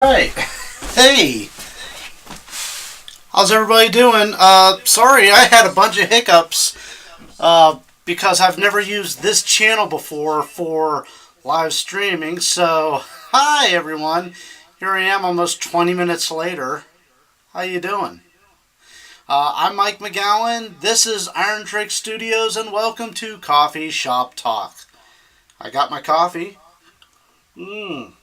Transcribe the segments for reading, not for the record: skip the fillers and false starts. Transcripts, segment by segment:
Right. Hey, how's everybody doing? Sorry, I had a bunch of hiccups because I've never used this channel before for live streaming. So, hi everyone. Here I am almost 20 minutes later. How you doing? I'm Mike McGowan. This is Iron Drake Studios and welcome to Coffee Shop Talk. I got my coffee. Mmm.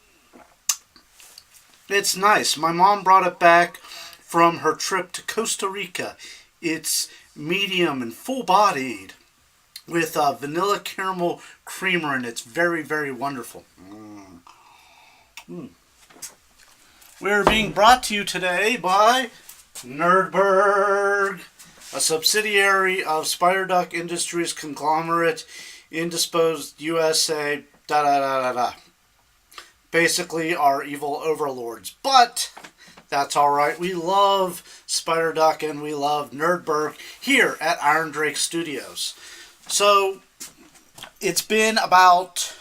It's nice. My mom brought it back from her trip to Costa Rica. It's medium and full bodied with vanilla caramel creamer, and it's very, very wonderful. Mm. We're being brought to you today by Nerdberg, a subsidiary of Spider Duck Industries conglomerate, Indisposed USA, da da da da da. Basically our evil overlords. But that's alright. We love Spider Duck and we love Nerdberg here at Iron Drake Studios. So it's been about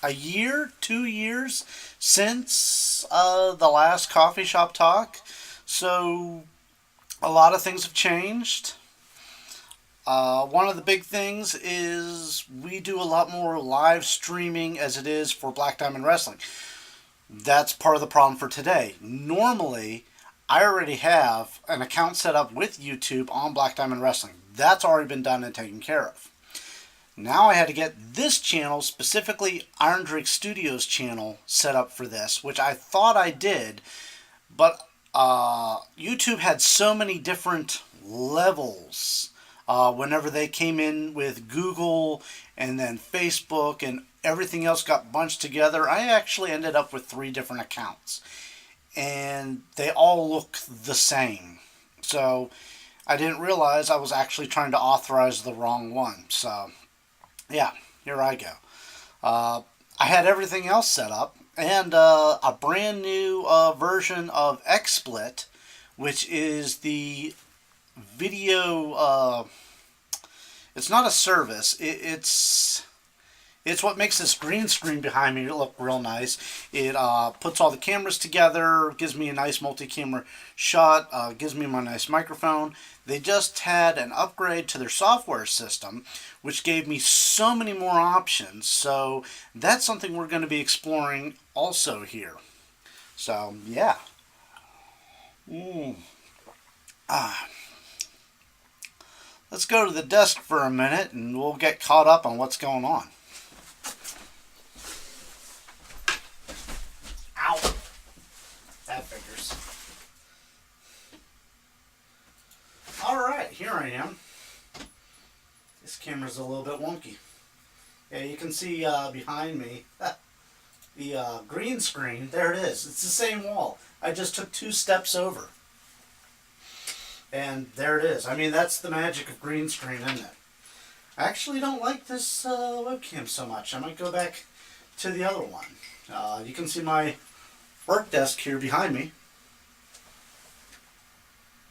a year, 2 years since the last coffee shop talk. So a lot of things have changed. One of the big things is we do a lot more live streaming as it is for Black Diamond Wrestling. That's part of the problem for today. Normally, I already have an account set up with YouTube on Black Diamond Wrestling. That's already been done and taken care of. Now I had to get this channel, specifically Iron Drake Studios channel, set up for this, which I thought I did, but YouTube had so many different levels. Whenever they came in with Google and then Facebook and everything else got bunched together, I actually ended up with 3 different accounts. And they all look the same. So I didn't realize I was actually trying to authorize the wrong one. So yeah, here I go. I had everything else set up and a brand new version of XSplit, which is the video. It's not a service. It's what makes this green screen behind me look real nice. It puts all the cameras together, gives me a nice multi-camera shot, gives me my nice microphone. They just had an upgrade to their software system, which gave me so many more options. So that's something we're going to be exploring also here. So yeah. Let's go to the desk for a minute and we'll get caught up on what's going on. Ow. That figures. Alright, here I am. This camera's a little bit wonky. Yeah, you can see behind me the green screen. There it is. It's the same wall. I just took 2 steps over. And there it is. I mean, that's the magic of green screen, isn't it? I actually don't like this webcam so much. I might go back to the other one. You can see my work desk here behind me.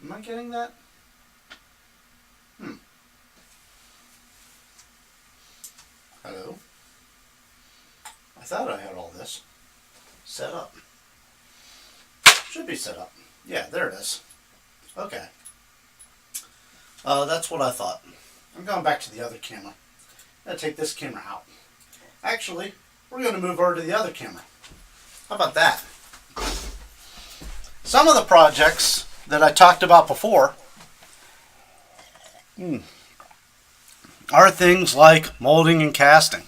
Am I getting that? Hello? I thought I had all this set up. Should be set up. Yeah, there it is. Okay. That's what I thought. I'm going back to the other camera. I'm going to take this camera out. Actually, we're going to move over to the other camera. How about that? Some of the projects that I talked about before are things like molding and casting.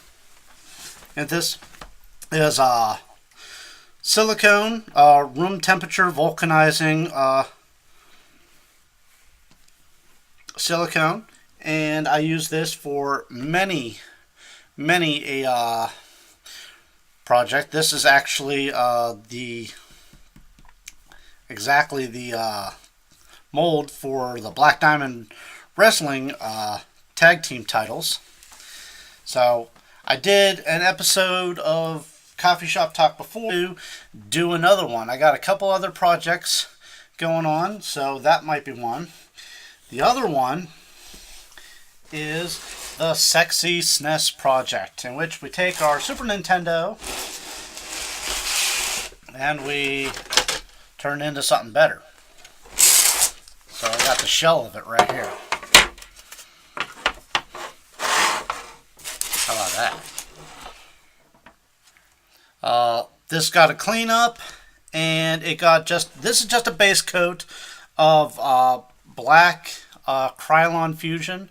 And this is silicone, room temperature vulcanizing silicone, and I use this for many a project. This is actually exactly the mold for the Black Diamond Wrestling tag team titles. So I did an episode of Coffee Shop Talk before to do another one. I got a couple other projects going on, so that might be one. The other one is the Sexy SNES project, in which we take our Super Nintendo and we turned into something better. So I got the shell of it right here. How about that? This got a cleanup, and it got this is just a base coat of black Krylon Fusion,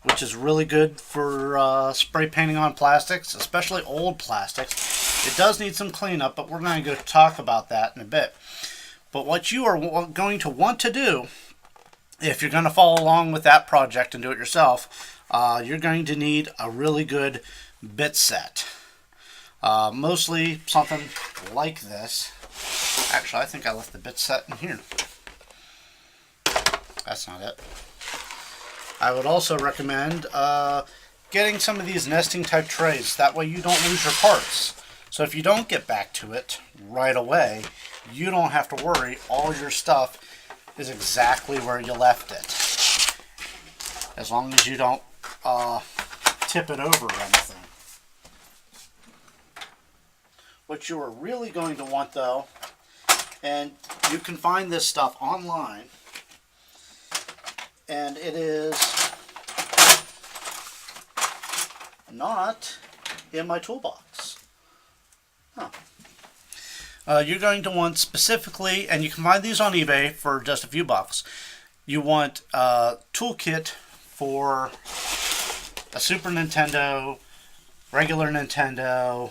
which is really good for spray painting on plastics, especially old plastics. It does need some cleanup, but we're going to go talk about that in a bit. But what you are going to want to do, if you're going to follow along with that project and do it yourself, you're going to need a really good bit set. Mostly something like this. Actually, I think I left the bit set in here. That's not it. I would also recommend getting some of these nesting type trays. That way you don't lose your parts. So if you don't get back to it right away, you don't have to worry. All your stuff is exactly where you left it. As long as you don't tip it over or anything. What you are really going to want, though, and you can find this stuff online, and it is not in my toolbox. You're going to want specifically, and you can find these on eBay for just a few bucks, you want a toolkit for a Super Nintendo, regular Nintendo,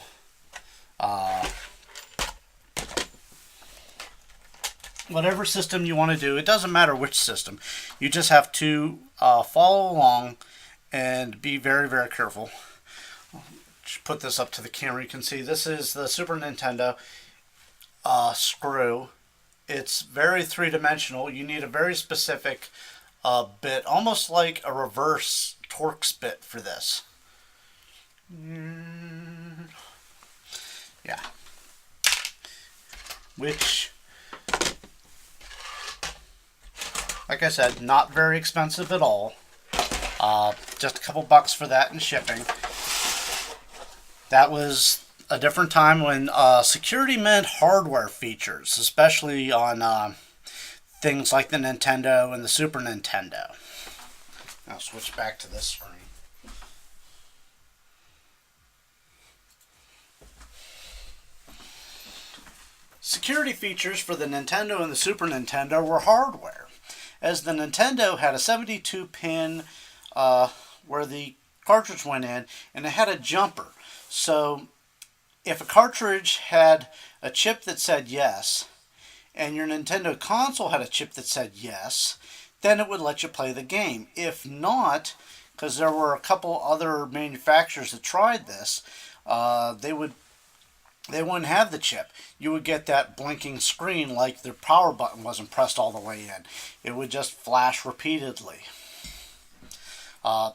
whatever system you want to do. It doesn't matter which system. You just have to follow along and be very, very careful. Just put this up to the camera. You can see this is the Super Nintendo screw. It's very three-dimensional. You need a very specific bit, almost like a reverse Torx bit for this. Yeah. Which, like I said, not very expensive at all. Just a couple bucks for that and shipping. That was a different time when security meant hardware features, especially on things like the Nintendo and the Super Nintendo. I'll switch back to this screen. Security features for the Nintendo and the Super Nintendo were hardware, as the Nintendo had a 72-pin where the cartridge went in, and it had a jumper. So if a cartridge had a chip that said yes, and your Nintendo console had a chip that said yes, then it would let you play the game. If not, because there were a couple other manufacturers that tried this, they wouldn't have the chip. You would get that blinking screen like the power button wasn't pressed all the way in. It would just flash repeatedly.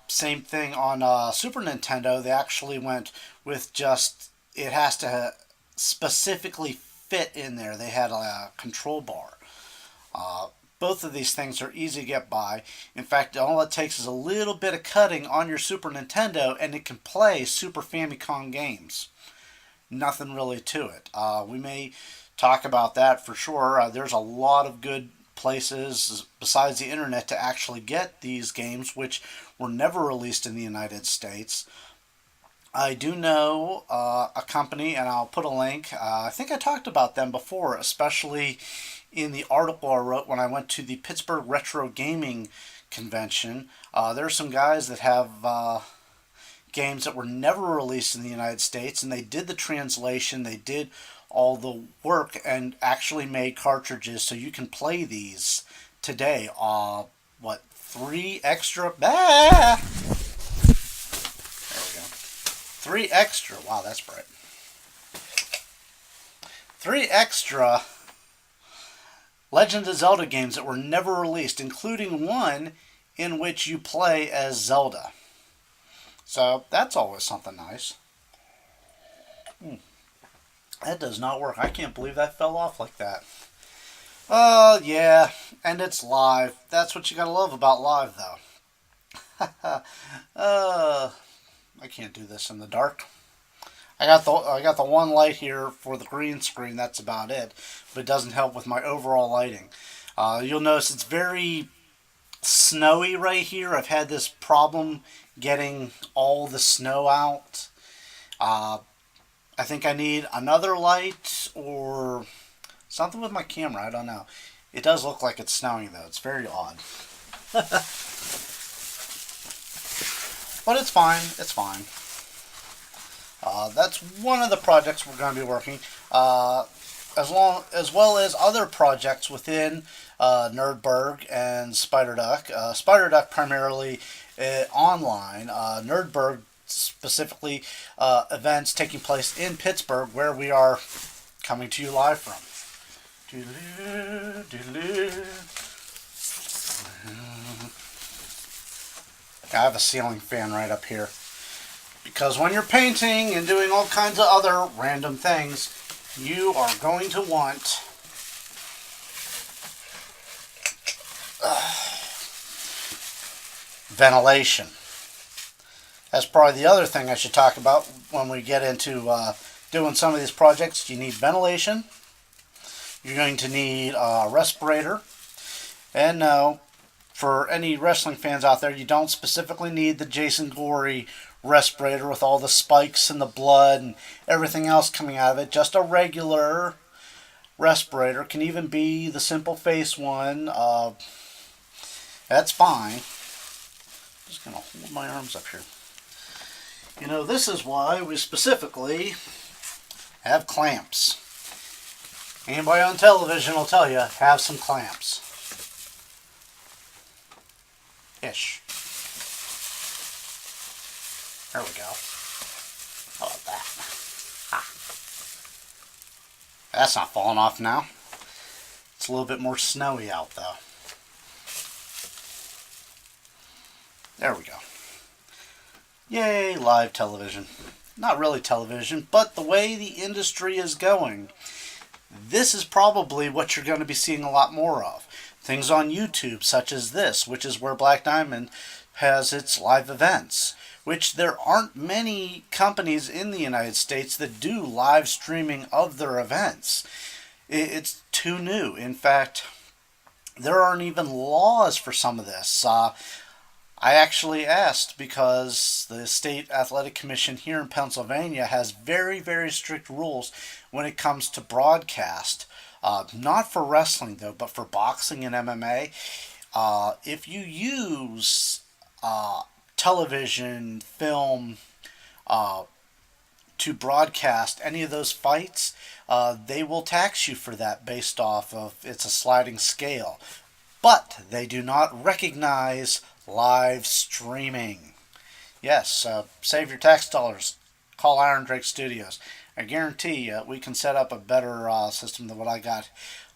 Same thing on Super Nintendo. They actually went with just, it has to specifically fit in there. They had a control bar. Both of these things are easy to get by. In fact, all it takes is a little bit of cutting on your Super Nintendo and it can play Super Famicom games. Nothing really to it. We may talk about that for sure. There's a lot of good places besides the internet to actually get these games, which were never released in the United States. I do know a company, and I'll put a link. I think I talked about them before, especially in the article I wrote when I went to the Pittsburgh Retro Gaming Convention. There are some guys that have games that were never released in the United States, and they did the translation, they did all the work, and actually made cartridges so you can play these today. What, 3 extra? There we go. 3 extra. Wow, that's bright. 3 extra Legend of Zelda games that were never released, including one in which you play as Zelda. So that's always something nice. That does not work. I can't believe that fell off like that. Yeah, and it's live. That's what you gotta love about live, though. I can't do this in the dark. I got the one light here for the green screen. That's about it, but it doesn't help with my overall lighting. You'll notice it's very snowy right here. I've had this problem getting all the snow out. I think I need another light or something with my camera. I don't know. It does look like it's snowing though. It's very odd. But it's fine. It's fine. That's one of the projects we're going to be working. As well as other projects within Nerdberg and SpiderDuck. SpiderDuck primarily online. Nerdberg specifically events taking place in Pittsburgh, where we are coming to you live from. I have a ceiling fan right up here. Because when you're painting and doing all kinds of other random things, you are going to want ventilation. That's probably the other thing I should talk about when we get into doing some of these projects. You need ventilation. You're going to need a respirator. And no, for any wrestling fans out there, you don't specifically need the Jason Gory respirator with all the spikes and the blood and everything else coming out of it. Just a regular respirator. Can even be the simple face one. That's fine. I'm just going to hold my arms up here. You know, this is why we specifically have clamps. Anybody on television will tell you, have some clamps. Ish. There we go. How about that? Ah. That's not falling off now. It's a little bit more snowy out though. There we go. Yay, live television. Not really television, but the way the industry is going, this is probably what you're going to be seeing a lot more of. Things on YouTube, such as this, which is where Black Diamond has its live events, which there aren't many companies in the United States that do live streaming of their events. It's too new. In fact, there aren't even laws for some of this. I actually asked because the State Athletic Commission here in Pennsylvania has very, very strict rules when it comes to broadcast. Not for wrestling, though, but for boxing and MMA. If you use television, film, to broadcast any of those fights, they will tax you for that based off of it's a sliding scale. But they do not recognize live streaming. Yes, save your tax dollars. Call Iron Drake Studios. I guarantee we can set up a better system than what I got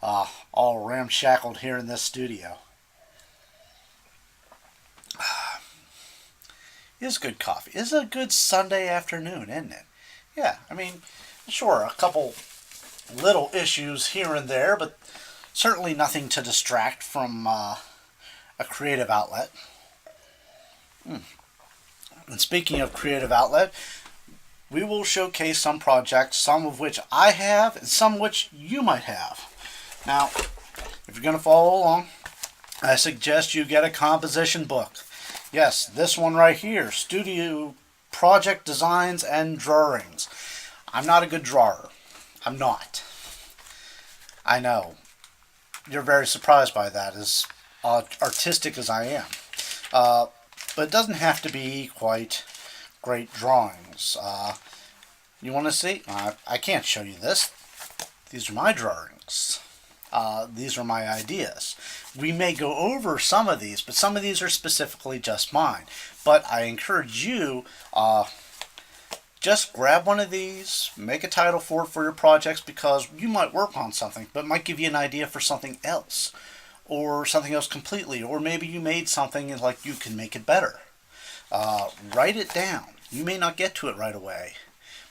all ramshackled here in this studio. It's good coffee. It's a good Sunday afternoon, isn't it? Yeah, I mean, sure, a couple little issues here and there, but certainly nothing to distract from a creative outlet. And speaking of creative outlet, we will showcase some projects, some of which I have and some which you might have. Now, if you're going to follow along, I suggest you get a composition book. Yes, this one right here, Studio Project Designs and Drawings. I'm not a good drawer. I'm not. I know. You're very surprised by that, as artistic as I am. But it doesn't have to be quite great drawings. You want to see? I can't show you this. These are my drawings. These are my ideas. We may go over some of these, but some of these are specifically just mine. But I encourage you, just grab one of these, make a title for it for your projects, because you might work on something, but it might give you an idea for something else. Or something else completely. Or maybe you made something and like you can make it better. Write it down. You may not get to it right away.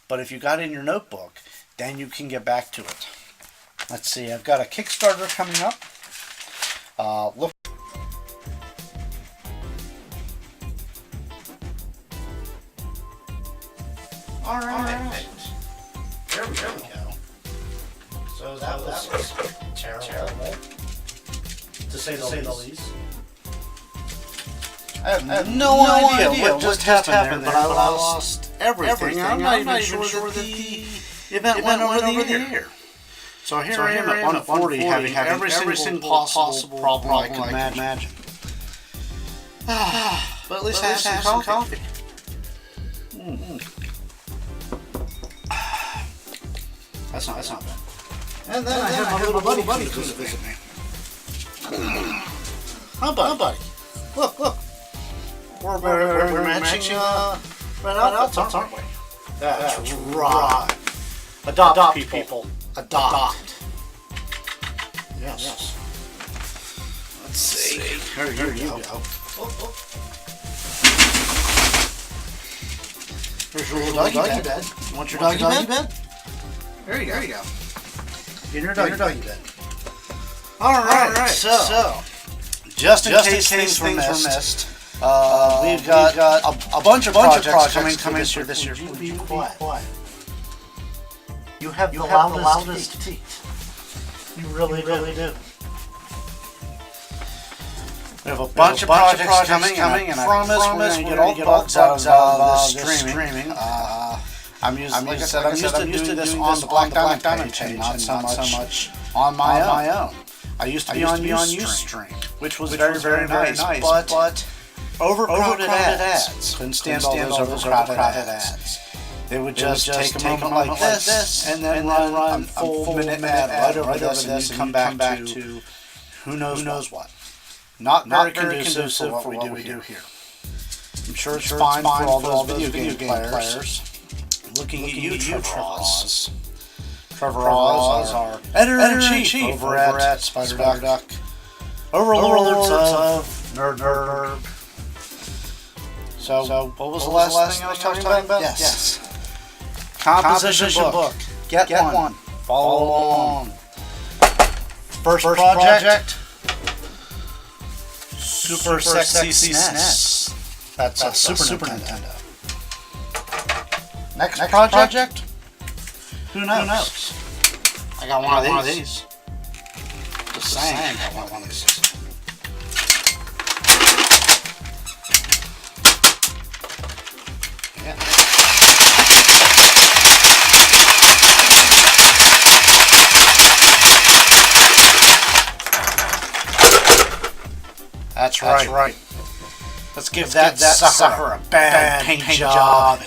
But if you got it in your notebook, then you can get back to it. Let's see, I've got a Kickstarter coming up. Look. Alright. terrible. To say the least. I have no idea what just happened there, but I lost everything. I'm not even sure that the event went over the air. So here I am at 140 having every single possible problem I can imagine. But at least I have some coffee. That's not bad. And then I have my little buddy come to visit me. Hi, buddy. Look. We're matching red outfits, aren't we? That's right. Adopt people. Adopt. Yes. Let's see. Here you go. Here's your little doggy bed. You want your doggy bed? There you go. In your doggy bed. Alright, so just in case things were missed, we've got a bunch of projects coming this year. Be quiet. You have the loudest teeth. You really do. We have a bunch of projects coming, and I promise we're going to get all the bugs out of this streaming. I'm used to this on the Black Diamond page, not so much on my own. I used to be on Ustream, which was very nice, but overcrowded ads. Couldn't stand all those overcrowded ads. They would just take a moment like this and then run a full minute ad right over this, and you come back to who knows what. Not very conducive for what we do here. I'm sure it's fine for all those video game players. Looking at you, Trevor Oz. Trevor Oz, our editor-in-chief over at Spider-Duck. Overlords of Nerd. So, what was the last thing I was talking about? Yes. Composition book. Get one. Follow along. First project. Super Sexy SNES. That's a Super Nintendo. Next project? Who knows? I got one of these. Just saying, I got one of these. Yeah. That's right. Let's give that sucker a bad paint job.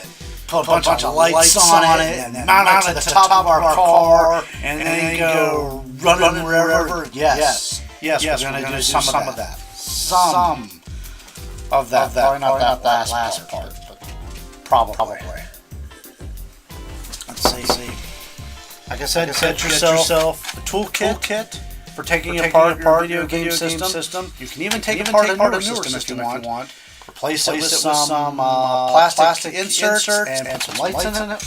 Put a bunch of lights on it, and then mount it to the top of our car, and then go running wherever. Yes, we're going to do some of that. Some of that. Probably not that last part, but probably. Let's see. Like I said, get yourself a toolkit for taking apart your video game system. You can even take apart a newer system if you want. Replace it with some plastic inserts and some lights in it.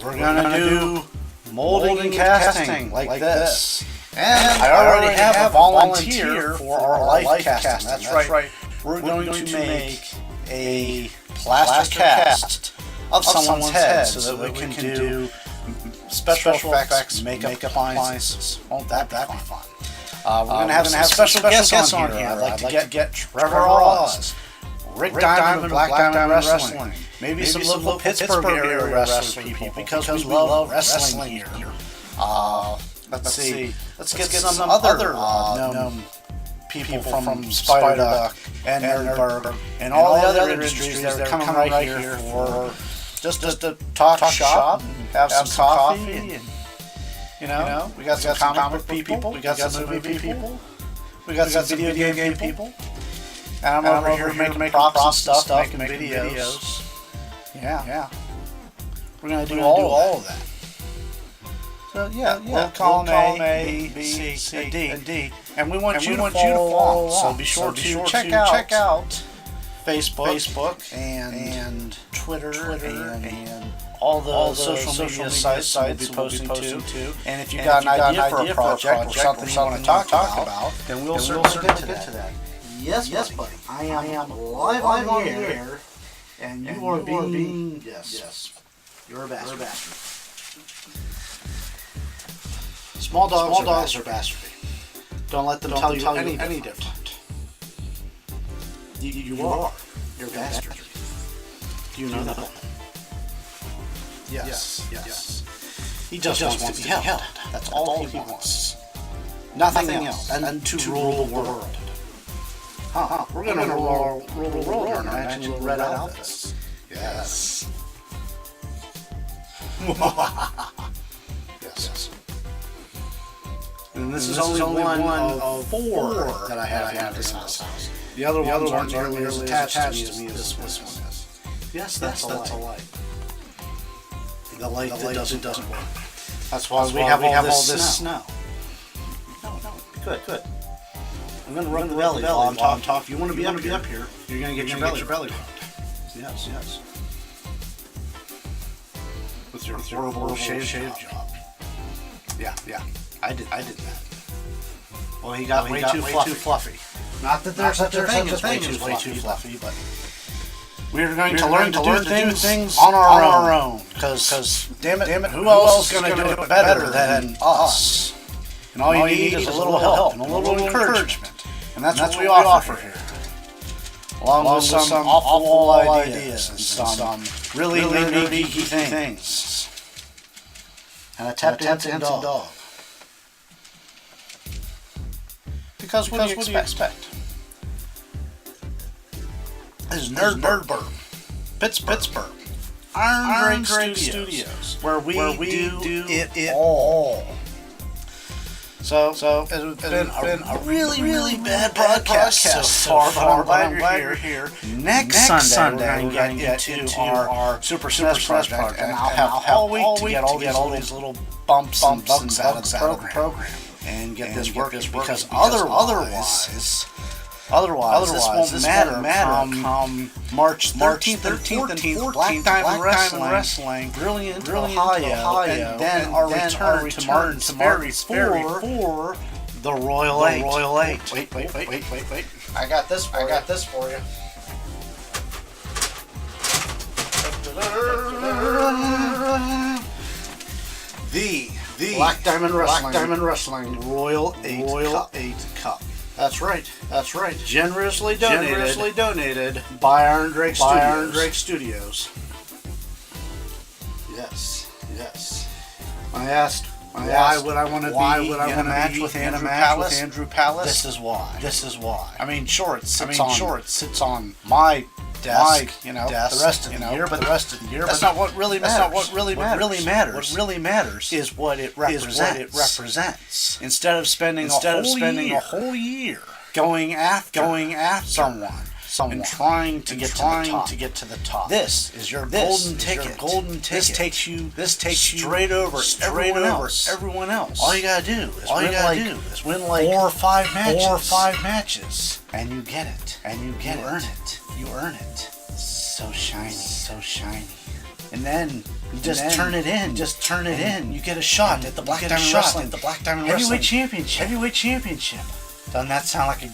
We're going to do molding and casting like this. And I already have a volunteer for our life casting. That's right. We're going to make a plaster cast of someone's head so that we can do special effects, makeup appliances. Won't that be fun? We're going to have some special guests on here. I'd like to get Trevor Oz, Rick Diamond of Black Diamond Wrestling, maybe some local Pittsburgh area wrestling people, because we love wrestling here. Let's see. Let's get some other known people from Spider-Duck and Nerdburg and all the other industries that are coming right here for just to talk shop, have some coffee. You know, we got some comic book people, we got some movie people, we got some video game people, and I'm over here making props and stuff, making videos. Yeah. We're going to do all of that. So we'll call them A, B, C, and D. And we want you to follow along. So be sure to check out Facebook and Twitter and all the social media sites we'll be posting to. And if you got an idea for a project or something you want to talk about, then we'll certainly get to that. Yes, buddy. I am live on the air, and you are being... Yes. You're a bastard. Small dogs are bastardy. Don't let them tell you any different. You are. You're bastardy. Do you know that? Yes. He just wants to be held. That's all he wants. Nothing else. And to rule the world. We're going to rule the world in our matching red outfits. Yes. Yes. And this is only one of four that I have in this house. The other ones aren't nearly as attached to me as this one is. Yes, that's a light. The light that doesn't work. That's why we have all this snow. No, good. I'm going to run the belly while I'm talking. If you want to be up here, you're going to get your belly rubbed. Yes. With your horrible shave job. Yeah. I did that. Well, he got way too fluffy. Not that there's such a thing as way too fluffy, but we're going to learn to do things on our own. Because, damn it, who else is going to do it better than us? And all you need is a little help and a little encouragement. And that's what we offer here. Along with some awful ideas and some really nerdy things. And a tap-dancing dog. Because what do you expect? This is Nerdburg, Pittsburgh, Iron Drake Studios, where we do it all. So it's been a really bad broadcast so far, but I'm glad you're here. Next Sunday, we're going to get into our Super SNES project, and I'll have all week to get all these little bumps and bugs out of the program and get this working, because otherwise this won't matter come March 13th and 14th, Black Diamond Wrestling, Brilliant, Ohio, and then our return to Martin's Ferry for the Royal 8. Wait. I got this for you. The Black Diamond Wrestling Royal 8 Cup. That's right. Generously donated by Iron Drake Studios. Yes. I asked why would I want to be in a match with Andrew Palace? This is why. I mean, sure, it sits on my desk, the rest of the year. That's not what really matters. What really matters is what it represents. Instead of spending a whole year going after someone and trying to get to the top. This is your golden ticket. This takes you straight over everyone else. All you gotta do is win like 4 or 5 matches, and you get it. You earn it. So shiny. And then you just turn it in. You get a shot at the Black Diamond Wrestling. Heavyweight Championship. Doesn't that sound like a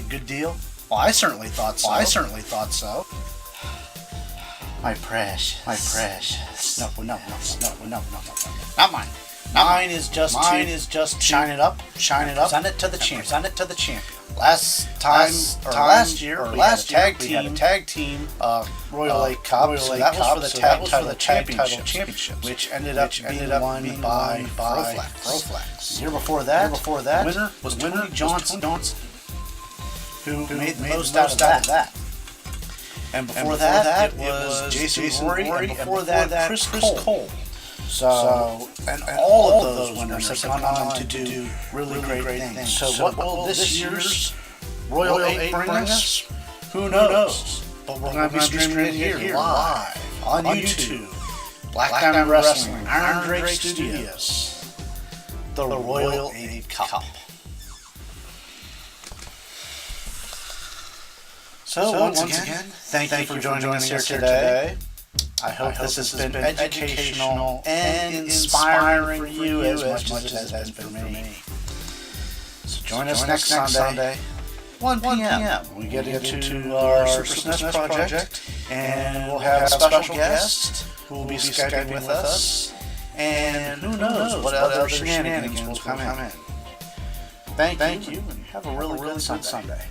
good deal? Well, I certainly thought so. My precious. No. Not mine. Mine is just shine it up. Send it to the champion. Last year, we had a tag team Royal 8 Cup. So that was for the tag title championship, which ended up being won by Froflex. Year before that, winner was Tony Johnson, who made the most out of that. And before that, it was Jason Rory, and before that, Chris Cole. So all of those winners have gone on to do really great things. So what will this year's Royal 8 bring us? Who knows? But we're going to be streaming it here live on YouTube. Black Diamond Wrestling, Iron Drake Studios, the Royal 8 Cup. So once again, thank you for joining us here today. I hope this has been educational and inspiring for you as much as it has been for me. So join us next Sunday, 1 p.m. We get into our Super SNES project, and we'll have a special guest who will be Skyping with us. And who knows what other shenanigans will come in. Thank you, and have a really good Sunday.